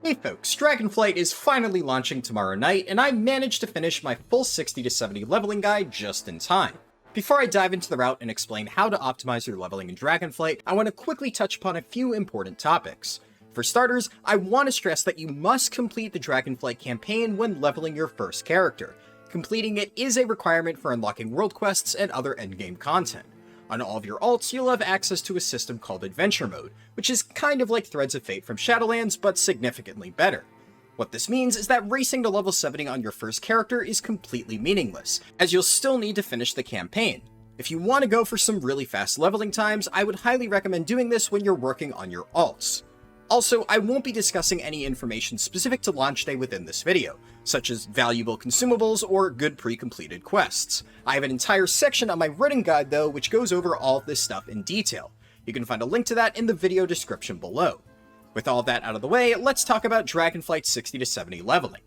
Hey folks, Dragonflight is finally launching tomorrow night, and I managed to finish my full 60 to 70 leveling guide just in time. Before I dive into the route and explain how to optimize your leveling in Dragonflight, I want to quickly touch upon a few important topics. For starters, I want to stress that you must complete the Dragonflight campaign when leveling your first character. Completing it is a requirement for unlocking world quests and other endgame content. On all of your alts, you'll have access to a system called Adventure Mode, which is kind of like Threads of Fate from Shadowlands, but significantly better. What this means is that racing to level 70 on your first character is completely meaningless, as you'll still need to finish the campaign. If you want to go for some really fast leveling times, I would highly recommend doing this when you're working on your alts. Also, I won't be discussing any information specific to launch day within this video, such as valuable consumables or good pre-completed quests. I have an entire section on my written guide though, which goes over all of this stuff in detail. You can find a link to that in the video description below. With all that out of the way, let's talk about Dragonflight 60 to 70 leveling.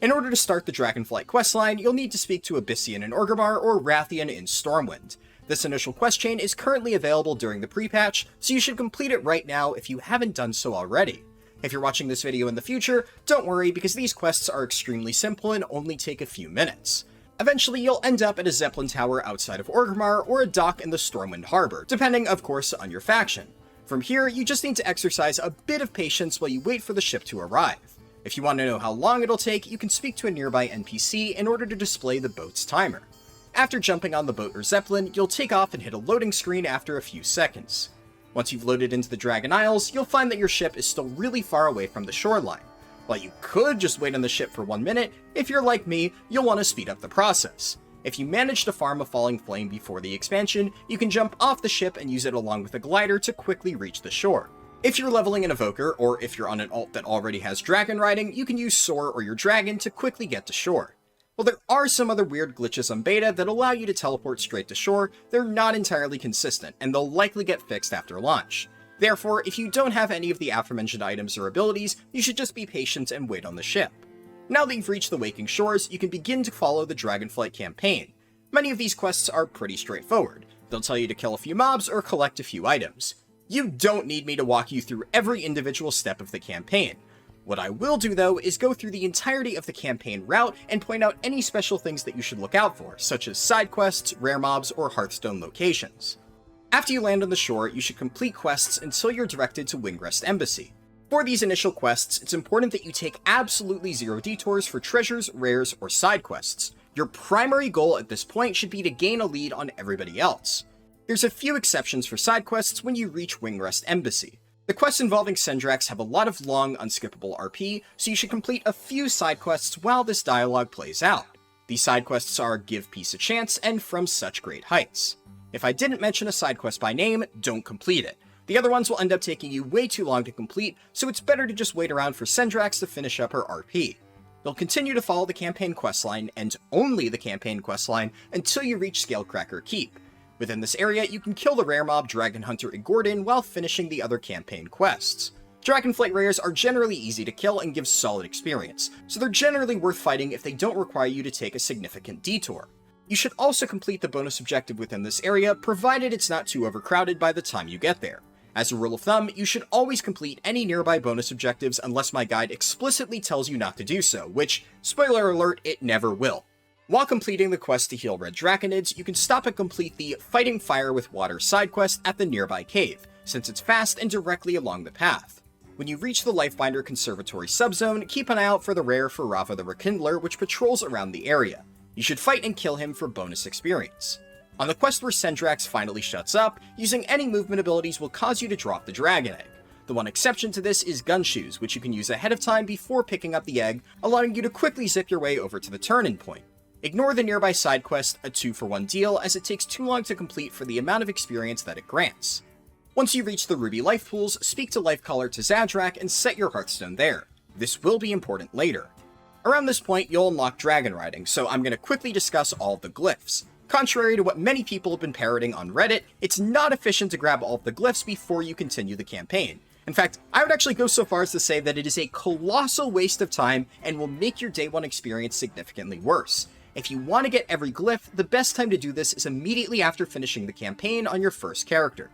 In order to start the Dragonflight questline, you'll need to speak to Abyssian in Orgrimmar or Rathian in Stormwind. This initial quest chain is currently available during the pre-patch, so you should complete it right now if you haven't done so already. If you're watching this video in the future, don't worry because these quests are extremely simple and only take a few minutes. Eventually, you'll end up at a Zeppelin tower outside of Orgrimmar or a dock in the Stormwind Harbor, depending of course on your faction. From here, you just need to exercise a bit of patience while you wait for the ship to arrive. If you want to know how long it'll take, you can speak to a nearby NPC in order to display the boat's timer. After jumping on the boat or Zeppelin, you'll take off and hit a loading screen after a few seconds. Once you've loaded into the Dragon Isles, you'll find that your ship is still really far away from the shoreline. While you could just wait on the ship for 1 minute, if you're like me, you'll want to speed up the process. If you manage to farm a falling flame before the expansion, you can jump off the ship and use it along with a glider to quickly reach the shore. If you're leveling an evoker, or if you're on an alt that already has dragon riding, you can use Soar or your dragon to quickly get to shore. While there are some other weird glitches on beta that allow you to teleport straight to shore, they're not entirely consistent, and they'll likely get fixed after launch. Therefore, if you don't have any of the aforementioned items or abilities, you should just be patient and wait on the ship. Now that you've reached the Waking Shores, you can begin to follow the Dragonflight campaign. Many of these quests are pretty straightforward. They'll tell you to kill a few mobs or collect a few items. You don't need me to walk you through every individual step of the campaign. What I will do though is go through the entirety of the campaign route and point out any special things that you should look out for, such as side quests, rare mobs, or Hearthstone locations. After you land on the shore, you should complete quests until you're directed to Wingrest Embassy. For these initial quests, it's important that you take absolutely zero detours for treasures, rares, or side quests. Your primary goal at this point should be to gain a lead on everybody else. There's a few exceptions for side quests when you reach Wingrest Embassy. The quests involving Sendrax have a lot of long, unskippable RP, so you should complete a few side quests while this dialogue plays out. These side quests are Give Peace a Chance and From Such Great Heights. If I didn't mention a side quest by name, don't complete it. The other ones will end up taking you way too long to complete, so it's better to just wait around for Sendrax to finish up her RP. You'll continue to follow the campaign questline, and only the campaign questline, until you reach Scalecracker Keep. Within this area, you can kill the rare mob Dragon Hunter Igordin while finishing the other campaign quests. Dragonflight rares are generally easy to kill and give solid experience, so they're generally worth fighting if they don't require you to take a significant detour. You should also complete the bonus objective within this area, provided it's not too overcrowded by the time you get there. As a rule of thumb, you should always complete any nearby bonus objectives unless my guide explicitly tells you not to do so, which, spoiler alert, it never will. While completing the quest to heal red draconids, you can stop and complete the Fighting Fire with Water side quest at the nearby cave, since it's fast and directly along the path. When you reach the Lifebinder Conservatory subzone, keep an eye out for the rare Farava the Rekindler, which patrols around the area. You should fight and kill him for bonus experience. On the quest where Sendrax finally shuts up, using any movement abilities will cause you to drop the Dragon Egg. The one exception to this is Gunshoes, which you can use ahead of time before picking up the egg, allowing you to quickly zip your way over to the turn-in point. Ignore the nearby side quest, a 2-for-1 deal, as it takes too long to complete for the amount of experience that it grants. Once you reach the Ruby Life Pools, speak to Lifecaller to Zadrak and set your Hearthstone there. This will be important later. Around this point, you'll unlock Dragon Riding, so I'm going to quickly discuss all of the glyphs. Contrary to what many people have been parroting on Reddit, it's not efficient to grab all of the glyphs before you continue the campaign. In fact, I would actually go so far as to say that it is a colossal waste of time and will make your day one experience significantly worse. If you want to get every glyph, the best time to do this is immediately after finishing the campaign on your first character.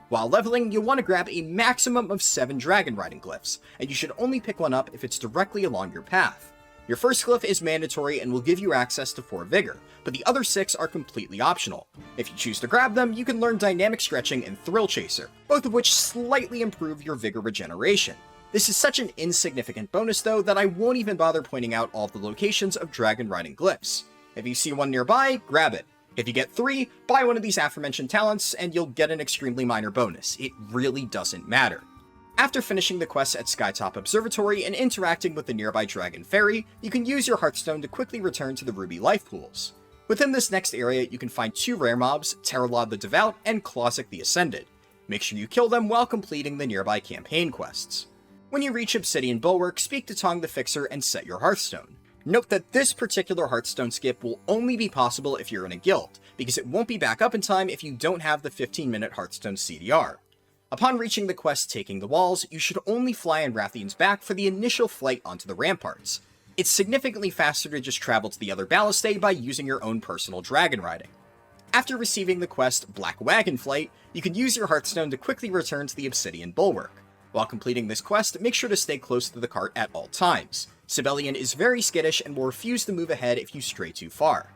While leveling, you'll want to grab a maximum of 7 dragon riding glyphs, and you should only pick one up if it's directly along your path. Your first glyph is mandatory and will give you access to 4 vigor, but the other 6 are completely optional. If you choose to grab them, you can learn dynamic stretching and thrill chaser, both of which slightly improve your vigor regeneration. This is such an insignificant bonus though that I won't even bother pointing out all of the locations of dragon riding glyphs. If you see one nearby, grab it. If you get 3, buy one of these aforementioned talents and you'll get an extremely minor bonus. It really doesn't matter. After finishing the quests at Skytop Observatory and interacting with the nearby Dragon Ferry, you can use your Hearthstone to quickly return to the Ruby Life Pools. Within this next area, you can find 2 rare mobs, Terralod the Devout and Clawsic the Ascended. Make sure you kill them while completing the nearby campaign quests. When you reach Obsidian Bulwark, speak to Tong the Fixer and set your Hearthstone. Note that this particular Hearthstone skip will only be possible if you're in a guild, because it won't be back up in time if you don't have the 15-minute Hearthstone CDR. Upon reaching the quest Taking the Walls, you should only fly on Rathian's back for the initial flight onto the ramparts. It's significantly faster to just travel to the other Balustae by using your own personal dragon riding. After receiving the quest Black Wagon Flight, you can use your Hearthstone to quickly return to the Obsidian Bulwark. While completing this quest, make sure to stay close to the cart at all times. Sibelian is very skittish and will refuse to move ahead if you stray too far.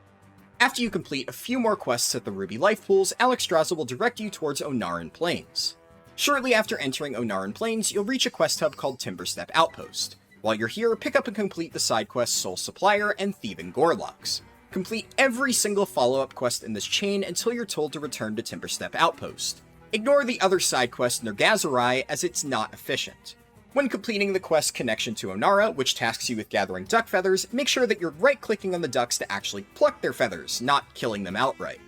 After you complete a few more quests at the Ruby Life Pools, Alexstrasza will direct you towards Onaran Plains. Shortly after entering Onaran Plains, you'll reach a quest hub called Timberstep Outpost. While you're here, pick up and complete the side quests Soul Supplier and Thieving Gorlocks. Complete every single follow-up quest in this chain until you're told to return to Timberstep Outpost. Ignore the other side quest Nergazarai as it's not efficient. When completing the quest Connection to Onara, which tasks you with gathering duck feathers, make sure that you're right-clicking on the ducks to actually pluck their feathers, not killing them outright.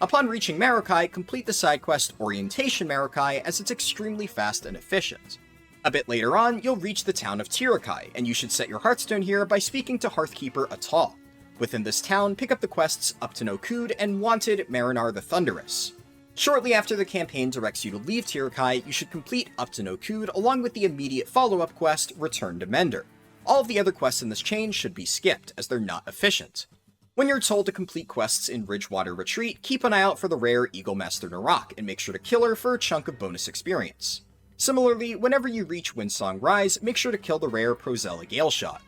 Upon reaching Marokai, complete the side quest Orientation Marokai as it's extremely fast and efficient. A bit later on, you'll reach the town of Tirakai, and you should set your Hearthstone here by speaking to Hearthkeeper Atal. Within this town, pick up the quests Up to No Cood and Wanted Marinar the Thunderous. Shortly after the campaign directs you to leave Tirakai, you should complete Up to No Cood along with the immediate follow-up quest Return to Mender. All of the other quests in this chain should be skipped, as they're not efficient. When you're told to complete quests in Ridgewater Retreat, keep an eye out for the rare Eagle Master Narak, and make sure to kill her for a chunk of bonus experience. Similarly, whenever you reach Windsong Rise, make sure to kill the rare Prozella Galeshot.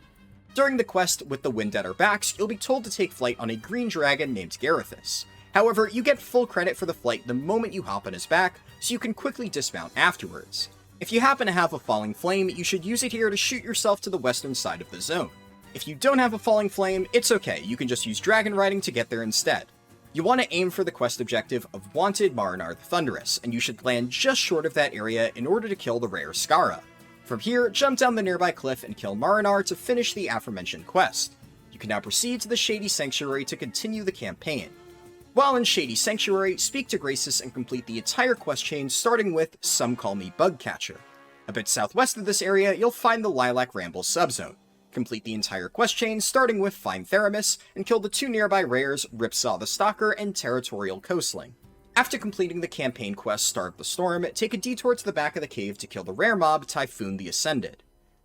During the quest with the Wind at Our Backs, you'll be told to take flight on a green dragon named Garethus. However, you get full credit for the flight the moment you hop on his back, so you can quickly dismount afterwards. If you happen to have a Falling Flame, you should use it here to shoot yourself to the western side of the zone. If you don't have a Falling Flame, it's okay, you can just use Dragon Riding to get there instead. You want to aim for the quest objective of Wanted Marinar the Thunderous, and you should land just short of that area in order to kill the rare Skara. From here, jump down the nearby cliff and kill Marinar to finish the aforementioned quest. You can now proceed to the Shady Sanctuary to continue the campaign. While in Shady Sanctuary, speak to Graces and complete the entire quest chain starting with Some Call Me Bugcatcher. A bit southwest of this area, you'll find the Lilac Ramble subzone. Complete the entire quest chain starting with Find Theramis, and kill the 2 nearby rares Ripsaw the Stalker and Territorial Coastling. After completing the campaign quest Starve the Storm, take a detour to the back of the cave to kill the rare mob Typhoon the Ascended.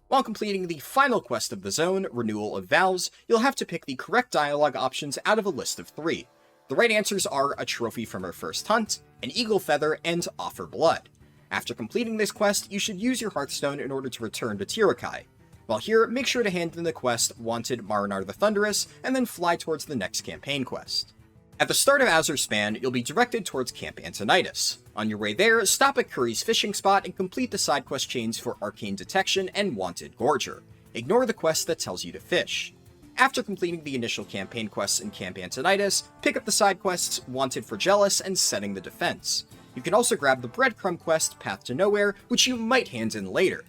While completing the final quest of the zone, Renewal of Vows, you'll have to pick the correct dialogue options out of a list of 3. The right answers are A Trophy from Her First Hunt, An Eagle Feather, and Offer Blood. After completing this quest, you should use your Hearthstone in order to return to Tirakai. While here, make sure to hand in the quest Wanted Marinar the Thunderous, and then fly towards the next campaign quest. At the start of Azure Span, you'll be directed towards Camp Antonidas. On your way there, stop at Curry's fishing spot and complete the side quest chains for Arcane Detection and Wanted Gorger. Ignore the quest that tells you to fish. After completing the initial campaign quests in Camp Antonidas, pick up the side quests Wanted for Jealous and Setting the Defense. You can also grab the breadcrumb quest Path to Nowhere, which you might hand in later.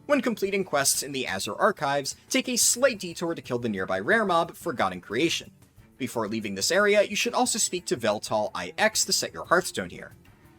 When completing quests in the Azure Archives, take a slight detour to kill the nearby rare mob, Forgotten Creation. Before leaving this area, you should also speak to Veltal IX to set your Hearthstone here.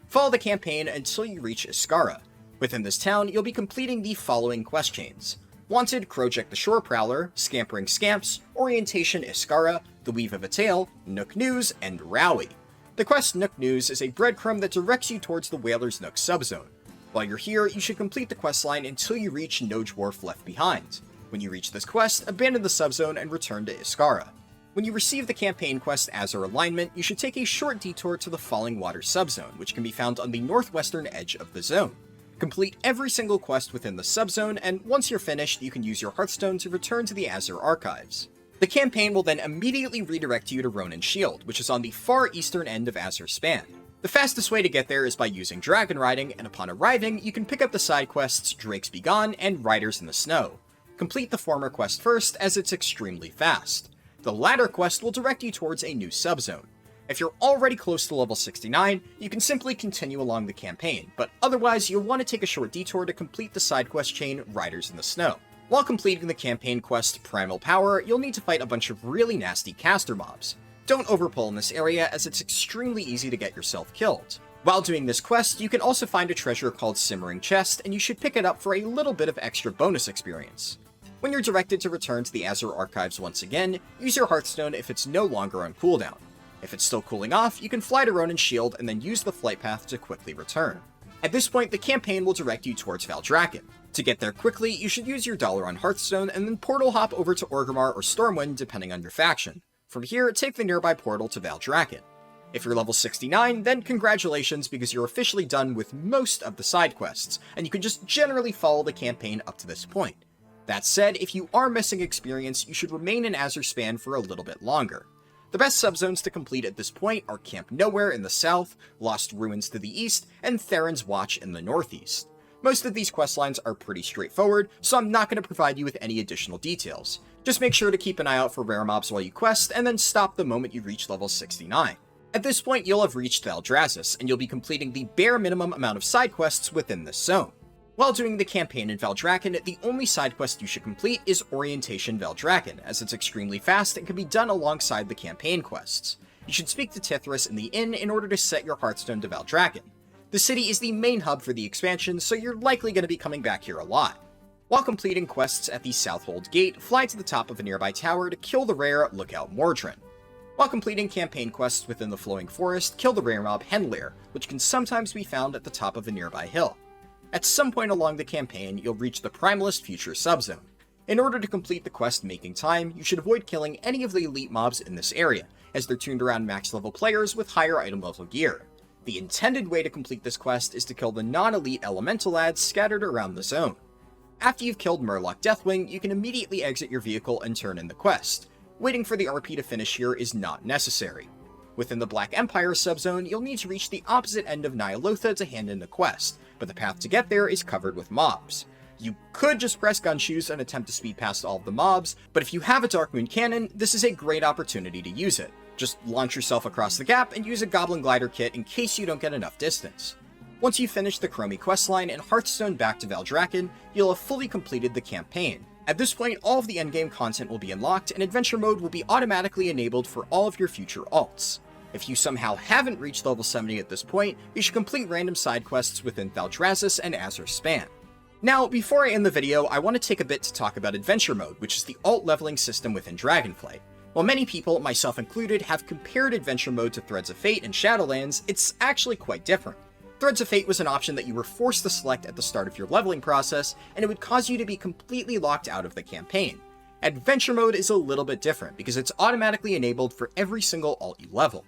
Follow the campaign until you reach Iskara. Within this town, you'll be completing the following quest chains. Wanted Krojek the Shore Prowler, Scampering Scamps, Orientation Iskara, The Weave of a Tale, Nook News, and Rowie. The quest Nook News is a breadcrumb that directs you towards the Whaler's Nook subzone. While you're here, you should complete the questline until you reach No Dwarf Left Behind. When you reach this quest, abandon the subzone and return to Iskara. When you receive the campaign quest Azure Alignment, you should take a short detour to the Falling Water subzone, which can be found on the northwestern edge of the zone. Complete every single quest within the subzone, and once you're finished, you can use your Hearthstone to return to the Azure Archives. The campaign will then immediately redirect you to Ronin's Shield, which is on the far eastern end of Azure Span. The fastest way to get there is by using dragon riding, and upon arriving, you can pick up the side quests Drakes Be Gone and Riders in the Snow. Complete the former quest first, as it's extremely fast. The latter quest will direct you towards a new subzone. If you're already close to level 69, you can simply continue along the campaign, but otherwise you'll want to take a short detour to complete the side quest chain Riders in the Snow. While completing the campaign quest Primal Power, you'll need to fight a bunch of really nasty caster mobs. Don't overpull in this area, as it's extremely easy to get yourself killed. While doing this quest, you can also find a treasure called Simmering Chest, and you should pick it up for a little bit of extra bonus experience. When you're directed to return to the Azure Archives once again, use your Hearthstone if it's no longer on cooldown. If it's still cooling off, you can fly to Ronin's Shield and then use the flight path to quickly return. At this point, the campaign will direct you towards Valdrakken. To get there quickly, you should use your dollar on Hearthstone and then portal hop over to Orgrimmar or Stormwind depending on your faction. From here, take the nearby portal to Valdrakken. If you're level 69, then congratulations, because you're officially done with most of the side quests, and you can just generally follow the campaign up to this point. That said, if you are missing experience, you should remain in Azure Span for a little bit longer. The best subzones to complete at this point are Camp Nowhere in the south, Lost Ruins to the east, and Theron's Watch in the northeast. Most of these questlines are pretty straightforward, so I'm not going to provide you with any additional details. Just make sure to keep an eye out for rare mobs while you quest, and then stop the moment you reach level 69. At this point, you'll have reached Valdrassus, and you'll be completing the bare minimum amount of side quests within this zone. While doing the campaign in Valdrakken, the only side quest you should complete is Orientation Valdrakken, as it's extremely fast and can be done alongside the campaign quests. You should speak to Tithras in the inn in order to set your Hearthstone to Valdrakken. The city is the main hub for the expansion, so you're likely going to be coming back here a lot. While completing quests at the Southhold Gate, fly to the top of a nearby tower to kill the rare Lookout Mordrin. While completing campaign quests within the Flowing Forest, kill the rare mob Henleir, which can sometimes be found at the top of a nearby hill. At some point along the campaign, you'll reach the Primalist Future subzone. In order to complete the quest Making Time, you should avoid killing any of the elite mobs in this area, as they're tuned around max level players with higher item level gear. The intended way to complete this quest is to kill the non-elite elemental ads scattered around the zone. After you've killed Murloc Deathwing, you can immediately exit your vehicle and turn in the quest. Waiting for the RP to finish here is not necessary. Within the Black Empire subzone, you'll need to reach the opposite end of Nyalotha to hand in the quest, but the path to get there is covered with mobs. You could just press Gunshoes and attempt to speed past all of the mobs, but if you have a Darkmoon cannon, this is a great opportunity to use it. Just launch yourself across the gap and use a Goblin Glider kit in case you don't get enough distance. Once you finish the Chromie questline and Hearthstone back to Valdrakken, you'll have fully completed the campaign. At this point, all of the endgame content will be unlocked, and Adventure Mode will be automatically enabled for all of your future alts. If you somehow haven't reached level 70 at this point, you should complete random side quests within Valdrassus and Azure Span. Now, before I end the video, I want to take a bit to talk about Adventure Mode, which is the alt leveling system within Dragonflight. While many people, myself included, have compared Adventure Mode to Threads of Fate and Shadowlands, it's actually quite different. Threads of Fate was an option that you were forced to select at the start of your leveling process, and it would cause you to be completely locked out of the campaign. Adventure Mode is a little bit different, because it's automatically enabled for every single alt you level.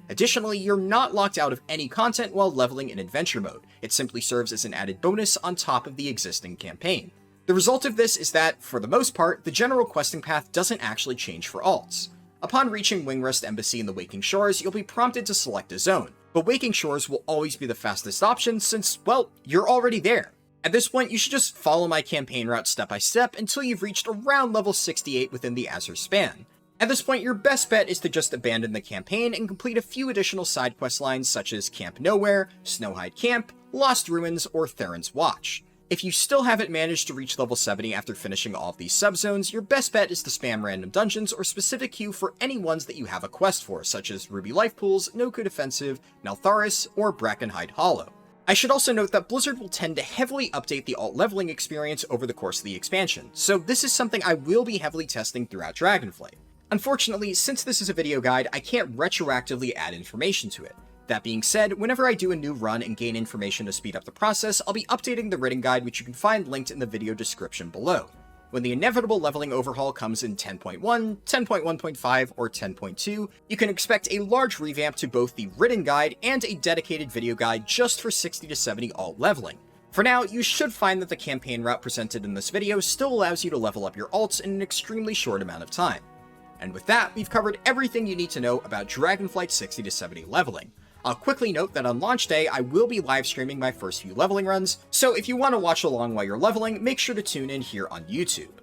Additionally, you're not locked out of any content while leveling in Adventure Mode. It simply serves as an added bonus on top of the existing campaign. The result of this is that, for the most part, the general questing path doesn't actually change for alts. Upon reaching Wingrest Embassy in the Waking Shores, you'll be prompted to select a zone, but Waking Shores will always be the fastest option since, well, you're already there. At this point, you should just follow my campaign route step by step until you've reached around level 68 within the Azure Span. At this point, your best bet is to just abandon the campaign and complete a few additional side quest lines such as Camp Nowhere, Snowhide Camp, Lost Ruins, or Theron's Watch. If you still haven't managed to reach level 70 after finishing all of these subzones, your best bet is to spam random dungeons or specific queue for any ones that you have a quest for, such as Ruby Life Pools, Noku Defensive, Neltharis, or Brackenhide Hollow. I should also note that Blizzard will tend to heavily update the alt leveling experience over the course of the expansion, so this is something I will be heavily testing throughout Dragonflight. Unfortunately, since this is a video guide, I can't retroactively add information to it. That being said, whenever I do a new run and gain information to speed up the process, I'll be updating the written guide, which you can find linked in the video description below. When the inevitable leveling overhaul comes in 10.1, 10.1.5, or 10.2, you can expect a large revamp to both the written guide and a dedicated video guide just for 60 to 70 alt leveling. For now, you should find that the campaign route presented in this video still allows you to level up your alts in an extremely short amount of time. And with that, we've covered everything you need to know about Dragonflight 60 to 70 leveling. I'll quickly note that on launch day, I will be live streaming my first few leveling runs, so if you want to watch along while you're leveling, make sure to tune in here on YouTube.